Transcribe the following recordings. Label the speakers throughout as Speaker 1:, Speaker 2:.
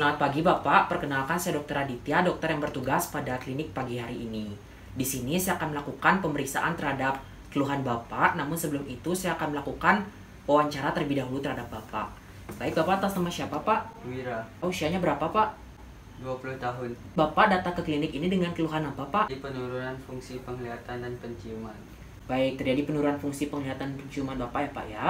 Speaker 1: Selamat pagi Bapak, perkenalkan saya Dr. Aditya, dokter yang bertugas pada klinik pagi hari ini. Di sini saya akan melakukan pemeriksaan terhadap keluhan Bapak, namun sebelum itu saya akan melakukan wawancara terlebih dahulu terhadap Bapak. Baik Bapak, atas nama siapa Pak?
Speaker 2: Wira,
Speaker 1: Usianya berapa Pak?
Speaker 2: 20 tahun.
Speaker 1: Bapak datang ke klinik ini dengan keluhan apa Pak?
Speaker 2: Di penurunan fungsi penglihatan dan penciuman.
Speaker 1: Baik, terjadi penurunan fungsi penglihatan dan penciuman Bapak ya Pak ya.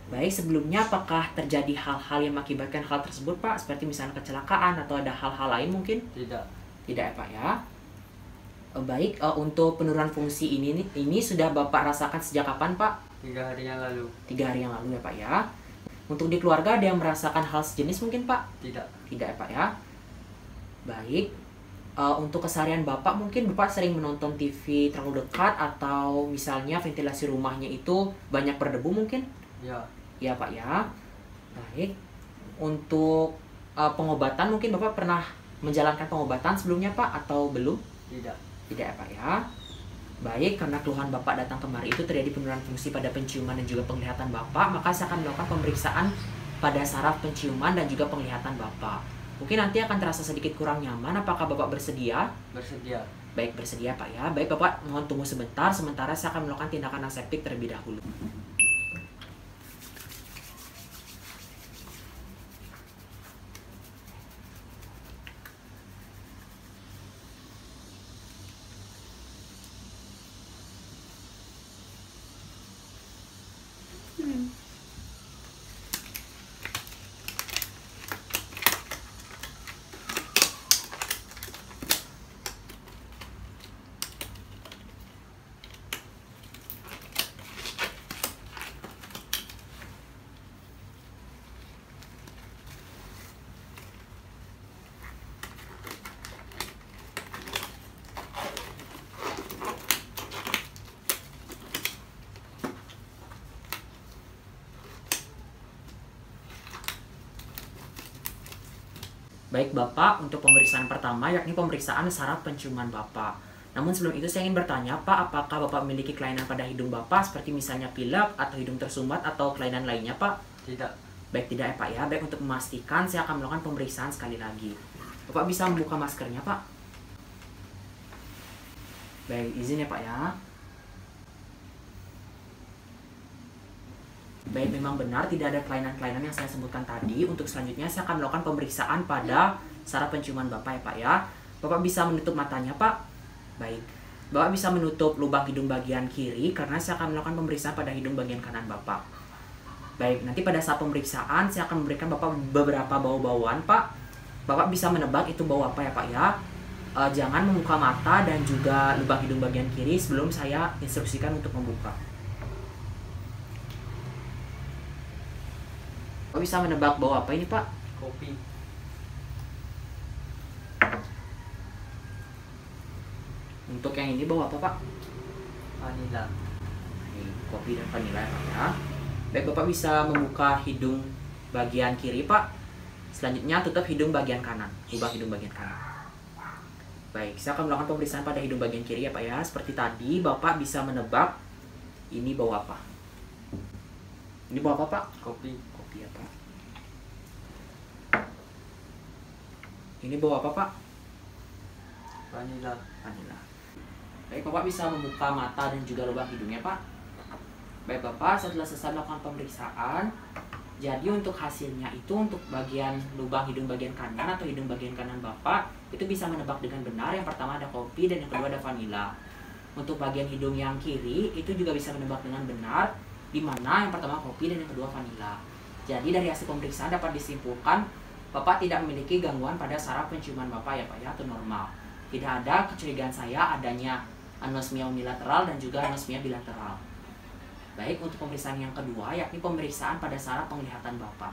Speaker 1: Baik, sebelumnya apakah terjadi hal-hal yang mengakibatkan hal tersebut Pak? Seperti misalnya kecelakaan atau ada hal-hal lain mungkin?
Speaker 2: Tidak.
Speaker 1: Tidak ya Pak ya. Baik, untuk penurunan fungsi ini sudah Bapak rasakan sejak kapan Pak?
Speaker 2: 3 hari yang lalu.
Speaker 1: 3 hari yang lalu ya Pak ya. Untuk di keluarga ada yang merasakan hal sejenis mungkin Pak?
Speaker 2: Tidak.
Speaker 1: Tidak ya Pak ya. Baik, untuk keseharian Bapak mungkin Bapak sering menonton TV terlalu dekat atau misalnya ventilasi rumahnya itu banyak berdebu mungkin?
Speaker 2: Ya.
Speaker 1: Ya Pak ya. Baik, untuk pengobatan mungkin Bapak pernah menjalankan pengobatan sebelumnya Pak atau belum?
Speaker 2: Tidak.
Speaker 1: Tidak ya Pak ya. Baik, karena keluhan Bapak datang kemari itu terjadi penurunan fungsi pada penciuman dan juga penglihatan Bapak, maka saya akan melakukan pemeriksaan pada saraf penciuman dan juga penglihatan Bapak. Mungkin nanti akan terasa sedikit kurang nyaman. Apakah Bapak bersedia?
Speaker 2: Bersedia.
Speaker 1: Baik, bersedia Pak ya. Baik Bapak, mohon tunggu sebentar. Sementara saya akan melakukan tindakan aseptik terlebih dahulu. Baik Bapak, untuk pemeriksaan pertama yakni pemeriksaan saraf penciuman Bapak. Namun sebelum itu saya ingin bertanya Pak, apakah Bapak memiliki kelainan pada hidung Bapak seperti misalnya pilek atau hidung tersumbat atau kelainan lainnya Pak?
Speaker 2: Tidak.
Speaker 1: Baik, tidak ya Pak ya. Baik, untuk memastikan saya akan melakukan pemeriksaan sekali lagi. Bapak bisa membuka maskernya Pak? Baik, izin ya Pak ya. Baik, memang benar tidak ada kelainan-kelainan yang saya sebutkan tadi. Untuk selanjutnya saya akan melakukan pemeriksaan pada saraf penciuman Bapak ya Pak ya. Bapak bisa menutup matanya Pak. Baik, Bapak bisa menutup lubang hidung bagian kiri karena saya akan melakukan pemeriksaan pada hidung bagian kanan Bapak. Baik, nanti pada saat pemeriksaan saya akan memberikan Bapak beberapa bau-bauan Pak. Bapak bisa menebak itu bau apa ya Pak ya. Jangan membuka mata dan juga lubang hidung bagian kiri sebelum saya instruksikan untuk membuka. Bapak bisa menebak bau apa ini Pak?
Speaker 2: Kopi.
Speaker 1: Untuk yang ini bau apa Pak?
Speaker 2: Vanila.
Speaker 1: Ini kopi dan vanila ya Pak ya. Baik, Bapak bisa membuka hidung bagian kiri Pak. Selanjutnya tutup hidung bagian kanan, lubang hidung bagian kanan. Baik, saya akan melakukan pemeriksaan pada hidung bagian kiri ya Pak ya. Seperti tadi Bapak bisa menebak ini bau apa? Ini bau apa Pak?
Speaker 2: Kopi.
Speaker 1: Kopi ya Pak. Ini bau apa Pak?
Speaker 2: Vanila.
Speaker 1: Vanila. Baik, Bapak bisa membuka mata dan juga lubang hidungnya Pak. Baik Bapak, setelah selesai melakukan pemeriksaan, jadi untuk hasilnya itu untuk bagian lubang hidung bagian kanan atau hidung bagian kanan Bapak itu bisa menebak dengan benar. Yang pertama ada kopi dan yang kedua ada vanila. Untuk bagian hidung yang kiri itu juga bisa menebak dengan benar, di mana yang pertama kopi dan yang kedua vanila. Jadi dari hasil pemeriksaan dapat disimpulkan Bapak tidak memiliki gangguan pada saraf penciuman Bapak ya Pak ya, atau normal. Tidak ada kecurigaan saya adanya anosmia unilateral dan juga anosmia bilateral. Baik, untuk pemeriksaan yang kedua yakni pemeriksaan pada saraf penglihatan Bapak.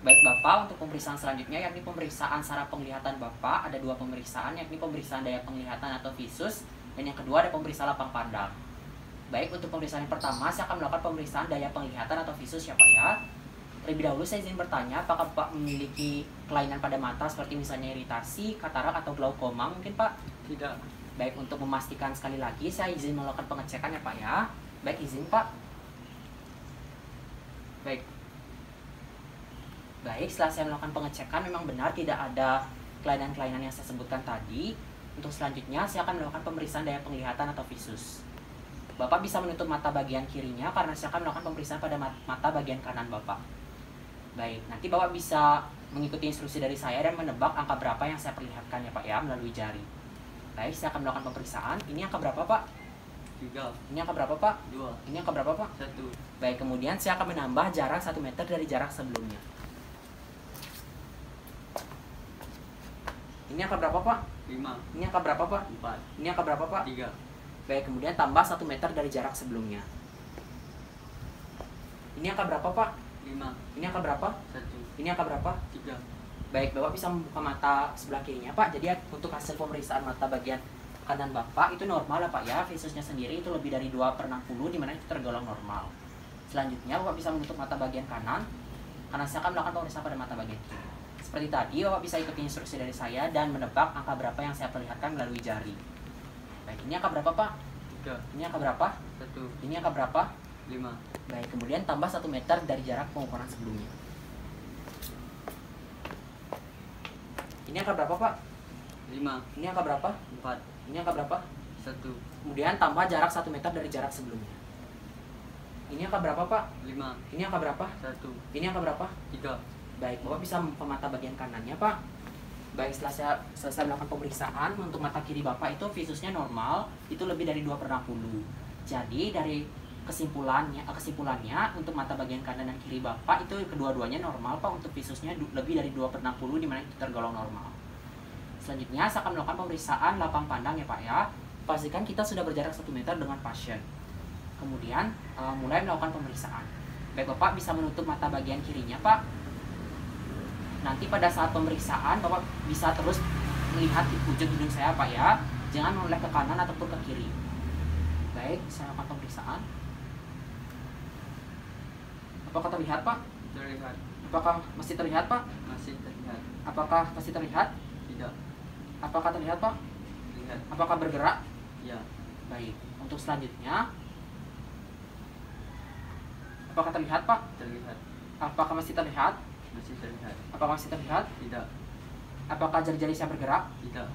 Speaker 1: Baik Bapak, untuk pemeriksaan selanjutnya yakni pemeriksaan saraf penglihatan Bapak. Ada dua pemeriksaan, yakni pemeriksaan daya penglihatan atau visus, dan yang kedua ada pemeriksaan lapang pandang. Baik, untuk pemeriksaan yang pertama saya akan melakukan pemeriksaan daya penglihatan atau visus ya Pak ya. Terlebih dahulu saya izin bertanya, apakah Bapak memiliki kelainan pada mata seperti misalnya iritasi, katarak atau glaukoma mungkin Pak?
Speaker 2: Tidak.
Speaker 1: Baik, untuk memastikan sekali lagi saya izin melakukan pengecekan ya Pak ya. Baik, izin Pak. Baik. Baik, setelah saya melakukan pengecekan memang benar tidak ada kelainan-kelainan yang saya sebutkan tadi. Untuk selanjutnya saya akan melakukan pemeriksaan daya penglihatan atau visus. Bapak bisa menutup mata bagian kirinya karena saya akan melakukan pemeriksaan pada mata bagian kanan Bapak. Baik, nanti Bapak bisa mengikuti instruksi dari saya dan menebak angka berapa yang saya perlihatkan ya Pak ya melalui jari. Baik, saya akan melakukan pemeriksaan. Ini angka berapa Pak?
Speaker 2: 3,
Speaker 1: Ini angka berapa Pak?
Speaker 2: 2,
Speaker 1: Ini angka berapa Pak?
Speaker 2: 1,
Speaker 1: Baik, kemudian saya akan menambah jarak 1 meter dari jarak sebelumnya. Ini angka berapa Pak?
Speaker 2: 5,
Speaker 1: Ini angka berapa Pak?
Speaker 2: 4,
Speaker 1: Ini angka berapa Pak?
Speaker 2: 3,
Speaker 1: Baik, kemudian tambah 1 meter dari jarak sebelumnya. Ini angka berapa Pak?
Speaker 2: 5,
Speaker 1: Ini angka berapa?
Speaker 2: 1,
Speaker 1: Ini angka berapa?
Speaker 2: 3.
Speaker 1: Baik, Bapak bisa membuka mata sebelah kirinya Pak. Jadi untuk hasil pemeriksaan mata bagian kanan Bapak itu normal lah Pak ya. Visusnya sendiri itu lebih dari 2/60 dimana itu tergolong normal. Selanjutnya Bapak bisa menutup mata bagian kanan karena saya akan melakukan pemeriksaan pada mata bagian kiri. Seperti tadi Bapak bisa ikuti instruksi dari saya dan menebak angka berapa yang saya perlihatkan melalui jari. Baik, ini angka berapa Pak?
Speaker 2: 3,
Speaker 1: Ini angka berapa?
Speaker 2: 1,
Speaker 1: Ini angka berapa?
Speaker 2: 5,
Speaker 1: Baik, kemudian tambah 1 meter dari jarak pengukuran sebelumnya. Ini angka berapa Pak?
Speaker 2: 5,
Speaker 1: Ini angka berapa?
Speaker 2: 4,
Speaker 1: Ini angka berapa?
Speaker 2: 1,
Speaker 1: Kemudian tambah jarak 1 meter dari jarak sebelumnya. Ini angka berapa Pak?
Speaker 2: 5,
Speaker 1: Ini angka berapa?
Speaker 2: 1,
Speaker 1: Ini angka berapa?
Speaker 2: 3.
Speaker 1: Baik, Bapak bisa membuka mata bagian kanannya Pak. Baik, setelah saya selesai melakukan pemeriksaan, untuk mata kiri Bapak itu visusnya normal, itu lebih dari 2/60. Jadi dari kesimpulannya untuk mata bagian kanan dan kiri Bapak itu kedua-duanya normal Pak, untuk visusnya lebih dari 2/60 dimana itu tergolong normal. Selanjutnya saya akan melakukan pemeriksaan lapang pandang ya Pak ya. Pastikan kita sudah berjarak 1 meter dengan pasien. Kemudian mulai melakukan pemeriksaan. Baik, Bapak bisa menutup mata bagian kirinya Pak. Nanti pada saat pemeriksaan Bapak bisa terus melihat di ujung hidung saya Pak ya. Jangan menoleh ke kanan ataupun ke kiri. Baik, saya lakukan pemeriksaan. Apakah terlihat Pak?
Speaker 2: Terlihat,
Speaker 1: Apakah masih terlihat Pak?
Speaker 2: masih terlihat.
Speaker 1: Apakah masih terlihat?
Speaker 2: Tidak,
Speaker 1: Apakah terlihat Pak?
Speaker 2: lihat.
Speaker 1: Apakah bergerak?
Speaker 2: Ya,
Speaker 1: Baik, untuk selanjutnya apakah terlihat Pak?
Speaker 2: terlihat,
Speaker 1: Apakah masih terlihat?
Speaker 2: masih terlihat.
Speaker 1: Apakah masih terlihat?
Speaker 2: Tidak,
Speaker 1: Apakah jari-jari saya bergerak?
Speaker 2: tidak,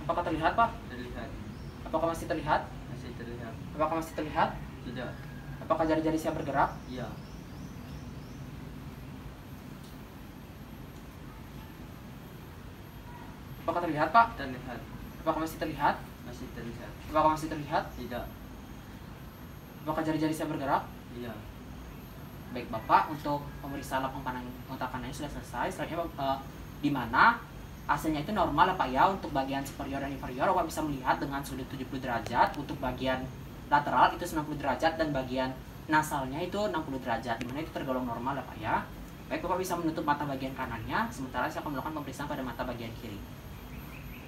Speaker 1: Apakah terlihat Pak?
Speaker 2: terlihat,
Speaker 1: Apakah masih terlihat?
Speaker 2: masih terlihat.
Speaker 1: Apakah masih terlihat?
Speaker 2: Tidak,
Speaker 1: Apakah jari-jari saya bergerak?
Speaker 2: iya,
Speaker 1: Apakah terlihat Pak?
Speaker 2: terlihat,
Speaker 1: Apakah masih terlihat?
Speaker 2: masih terlihat.
Speaker 1: Apakah masih terlihat?
Speaker 2: Tidak,
Speaker 1: Apakah jari-jari saya bergerak?
Speaker 2: iya,
Speaker 1: Baik Bapak, untuk pemeriksaan lapang pandang mata kanannya sudah selesai. Selanjutnya di mana hasilnya itu normal Pak ya. Untuk bagian superior dan inferior Bapak bisa melihat dengan sudut 70 derajat. Untuk bagian lateral itu 90 derajat dan bagian nasalnya itu 60 derajat, dimana itu tergolong normal Pak ya. Baik, Bapak bisa menutup mata bagian kanannya, sementara saya akan melakukan pemeriksaan pada mata bagian kiri.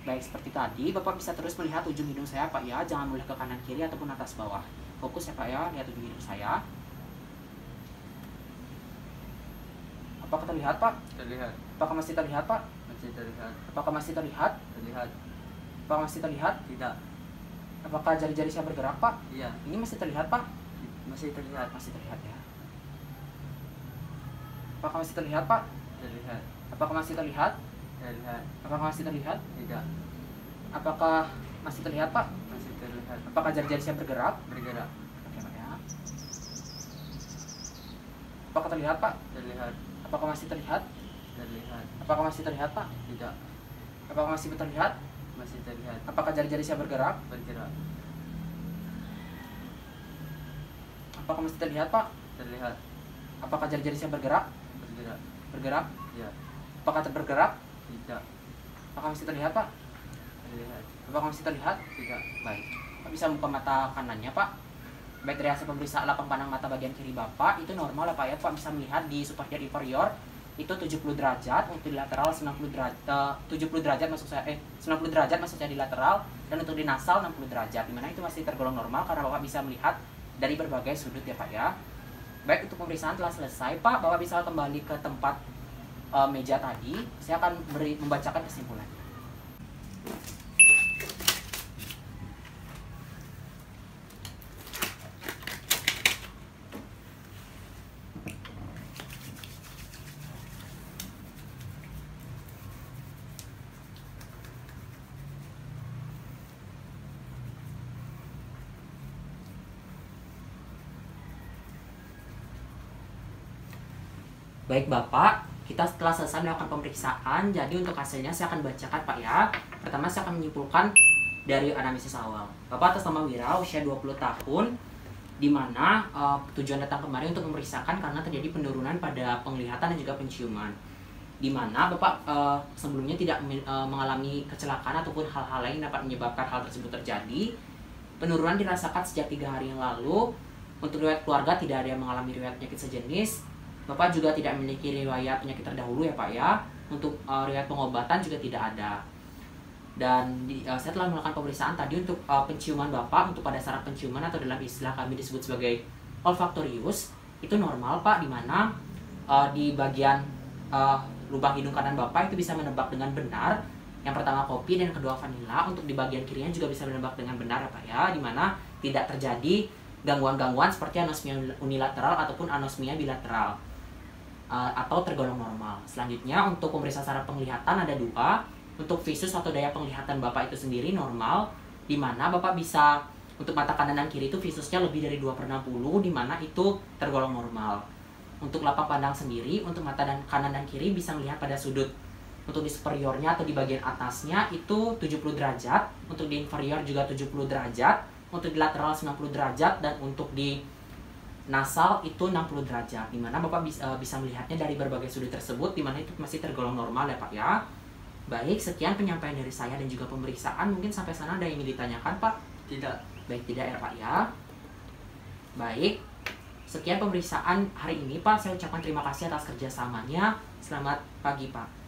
Speaker 1: Baik, seperti tadi Bapak bisa terus melihat ujung hidung saya Pak ya. Jangan melihat ke kanan kiri ataupun atas bawah. Fokus ya Pak ya, lihat ujung hidung saya. Apakah terlihat Pak?
Speaker 2: terlihat,
Speaker 1: Apakah masih terlihat Pak?
Speaker 2: masih terlihat.
Speaker 1: Apakah masih terlihat?
Speaker 2: Terlihat,
Speaker 1: Apakah masih terlihat?
Speaker 2: tidak,
Speaker 1: Apakah jari-jari saya bergerak Pak?
Speaker 2: iya,
Speaker 1: Ini masih terlihat Pak?
Speaker 2: masih terlihat.
Speaker 1: Masih terlihat ya. Apakah masih terlihat Pak?
Speaker 2: Terlihat,
Speaker 1: Apakah masih terlihat?
Speaker 2: terlihat.
Speaker 1: Apakah masih terlihat?
Speaker 2: Tidak,
Speaker 1: Apakah masih terlihat Pak?
Speaker 2: masih terlihat.
Speaker 1: Apakah jari-jari saya bergerak?
Speaker 2: Bergerak,
Speaker 1: Oke Pak ya. Apakah terlihat Pak?
Speaker 2: terlihat,
Speaker 1: Apakah masih terlihat?
Speaker 2: terlihat.
Speaker 1: Apakah masih terlihat Pak?
Speaker 2: Tidak,
Speaker 1: Apakah masih terlihat?
Speaker 2: masih terlihat.
Speaker 1: Apakah jari-jari saya bergerak?
Speaker 2: Bergerak,
Speaker 1: Apakah masih terlihat Pak?
Speaker 2: terlihat.
Speaker 1: Apakah jari-jari saya bergerak?
Speaker 2: Bergerak,
Speaker 1: Bergerak?
Speaker 2: ya.
Speaker 1: Apakah bergerak?
Speaker 2: Tidak,
Speaker 1: Apakah masih terlihat Pak?
Speaker 2: terlihat.
Speaker 1: Apakah masih terlihat?
Speaker 2: Tidak,
Speaker 1: Baik. Pak bisa buka mata kanannya Pak. Baik, dari hasil pemeriksaan lapang pandang mata bagian kiri Bapak itu normal ya Pak ya. Pak bisa melihat di superior inferior itu 70 derajat, untuk di lateral 90 derajat, 70 derajat maksud saya 90 derajat maksud saya di lateral, dan untuk di nasal 60 derajat, dimana itu masih tergolong normal karena Bapak bisa melihat dari berbagai sudut ya Pak ya. Baik, untuk pemeriksaan telah selesai Pak. Bapak bisa kembali ke tempat meja tadi. Saya akan membacakan kesimpulannya. Baik Bapak, kita setelah selesai melakukan pemeriksaan, jadi untuk hasilnya saya akan bacakan Pak ya. Pertama saya akan menyimpulkan dari anamnesis awal. Bapak atas nama Wira, usia 20 tahun, di mana tujuan datang kemari untuk memeriksakan karena terjadi penurunan pada penglihatan dan juga penciuman. Di mana Bapak sebelumnya tidak mengalami kecelakaan ataupun hal-hal lain dapat menyebabkan hal tersebut terjadi. Penurunan dirasakan sejak 3 hari yang lalu. Untuk riwayat keluarga tidak ada yang mengalami riwayat penyakit sejenis. Bapak juga tidak memiliki riwayat penyakit terdahulu ya Pak ya. Untuk riwayat pengobatan juga tidak ada. Dan saya telah melakukan pemeriksaan tadi untuk penciuman Bapak, untuk pada saraf penciuman atau dalam istilah kami disebut sebagai olfaktorius, itu normal Pak, di mana di bagian lubang hidung kanan Bapak itu bisa menebak dengan benar. Yang pertama kopi dan kedua vanila. Untuk di bagian kirinya juga bisa menebak dengan benar ya Pak ya, di mana tidak terjadi gangguan-gangguan seperti anosmia unilateral ataupun anosmia bilateral atau tergolong normal. Selanjutnya untuk pemeriksaan saraf penglihatan ada 2. Untuk visus atau daya penglihatan Bapak itu sendiri normal, di mana Bapak bisa untuk mata kanan dan kiri itu visusnya lebih dari 2/60, di mana itu tergolong normal. Untuk lapak pandang sendiri, untuk mata kanan dan kiri bisa melihat pada sudut. Untuk di superiornya atau di bagian atasnya itu 70 derajat, untuk di inferior juga 70 derajat, untuk di lateral 90 derajat, dan untuk di nasal itu 60 derajat, dimana Bapak bisa melihatnya dari berbagai sudut tersebut, dimana itu masih tergolong normal ya Pak ya. Baik, sekian penyampaian dari saya dan juga pemeriksaan. Mungkin sampai sana ada yang ingin ditanyakan Pak?
Speaker 2: Tidak.
Speaker 1: Baik, tidak ya Pak ya. Baik, sekian pemeriksaan hari ini Pak. Saya ucapkan terima kasih atas kerjasamanya. Selamat pagi Pak.